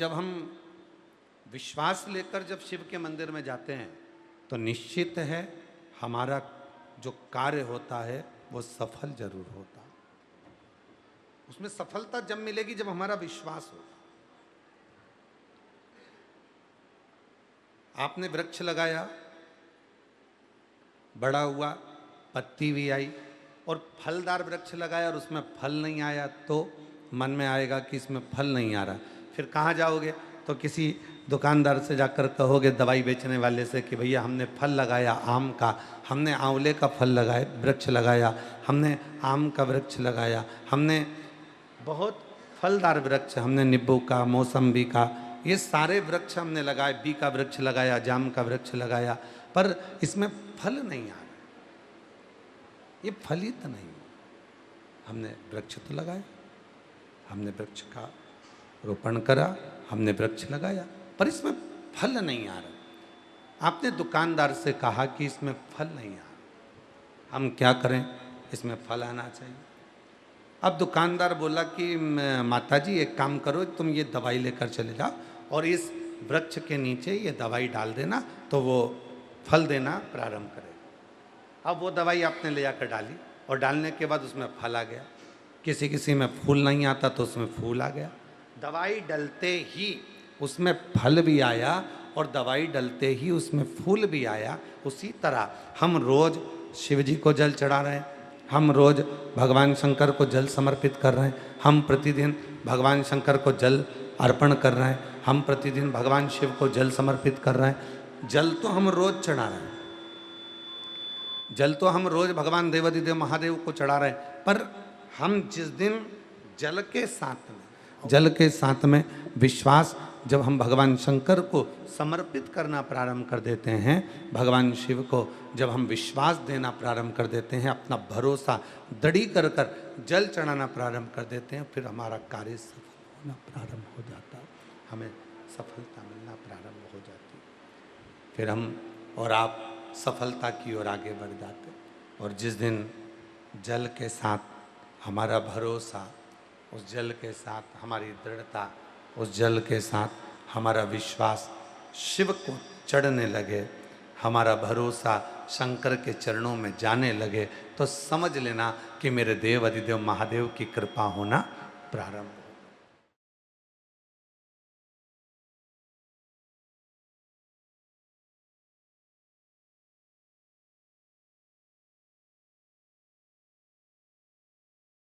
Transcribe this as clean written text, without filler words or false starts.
जब हम विश्वास लेकर जब शिव के मंदिर में जाते हैं तो निश्चित है हमारा जो कार्य होता है वो सफल जरूर होता। उसमें सफलता जब मिलेगी जब हमारा विश्वास हो। आपने वृक्ष लगाया, बड़ा हुआ, पत्ती भी आई, और फलदार वृक्ष लगाया और उसमें फल नहीं आया तो मन में आएगा कि इसमें फल नहीं आ रहा। फिर कहाँ जाओगे? तो किसी दुकानदार से जाकर कहोगे, दवाई बेचने वाले से, कि भैया हमने फल लगाया आम का, हमने आंवले का फल लगाए वृक्ष लगाया, हमने आम का वृक्ष लगाया, हमने बहुत फलदार वृक्ष, हमने नींबू का, मौसम्बी का, ये सारे वृक्ष हमने लगाए, बी का वृक्ष लगाया, जाम का वृक्ष लगाया, पर इसमें फल नहीं आ रहा, ये फलित नहीं। हमने वृक्ष तो लगाया, हमने वृक्ष का रोपण करा, हमने वृक्ष लगाया, पर इसमें फल नहीं आ रहा। आपने दुकानदार से कहा कि इसमें फल नहीं आ रहा, हम क्या करें, इसमें फल आना चाहिए। अब दुकानदार बोला कि माताजी एक काम करो, तुम ये दवाई लेकर चले जाओ और इस वृक्ष के नीचे ये दवाई डाल देना तो वो फल देना प्रारंभ करेगा। अब वो दवाई आपने ले जाकर डाली और डालने के बाद उसमें फल आ गया। किसी किसी में फूल नहीं आता तो उसमें फूल आ गया। दवाई डलते ही उसमें फल भी आया और दवाई डलते ही उसमें फूल भी आया। उसी तरह हम रोज शिव जी को जल चढ़ा रहे हैं, हम रोज भगवान शंकर को जल समर्पित कर रहे हैं, हम प्रतिदिन भगवान शंकर को जल अर्पण कर रहे हैं, हम प्रतिदिन भगवान शिव को जल समर्पित कर रहे हैं। जल तो हम रोज चढ़ा रहे हैं, जल तो हम रोज भगवान देवाधिदेव महादेव को चढ़ा रहे हैं, पर हम जिस दिन जल के साथ में विश्वास जब हम भगवान शंकर को समर्पित करना प्रारंभ कर देते हैं, भगवान शिव को जब हम विश्वास देना प्रारंभ कर देते हैं, अपना भरोसा दृढ़ कर जल चढ़ाना प्रारंभ कर देते हैं, फिर हमारा कार्य सफल होना प्रारंभ हो जाता है, हमें सफलता मिलना प्रारंभ हो जाती है। फिर हम और आप सफलता की ओर आगे बढ़ जाते। और जिस दिन जल के साथ हमारा भरोसा, उस जल के साथ हमारी दृढ़ता, उस जल के साथ हमारा विश्वास शिव को चढ़ने लगे, हमारा भरोसा शंकर के चरणों में जाने लगे, तो समझ लेना कि मेरे देव अधिदेव महादेव की कृपा होना प्रारंभ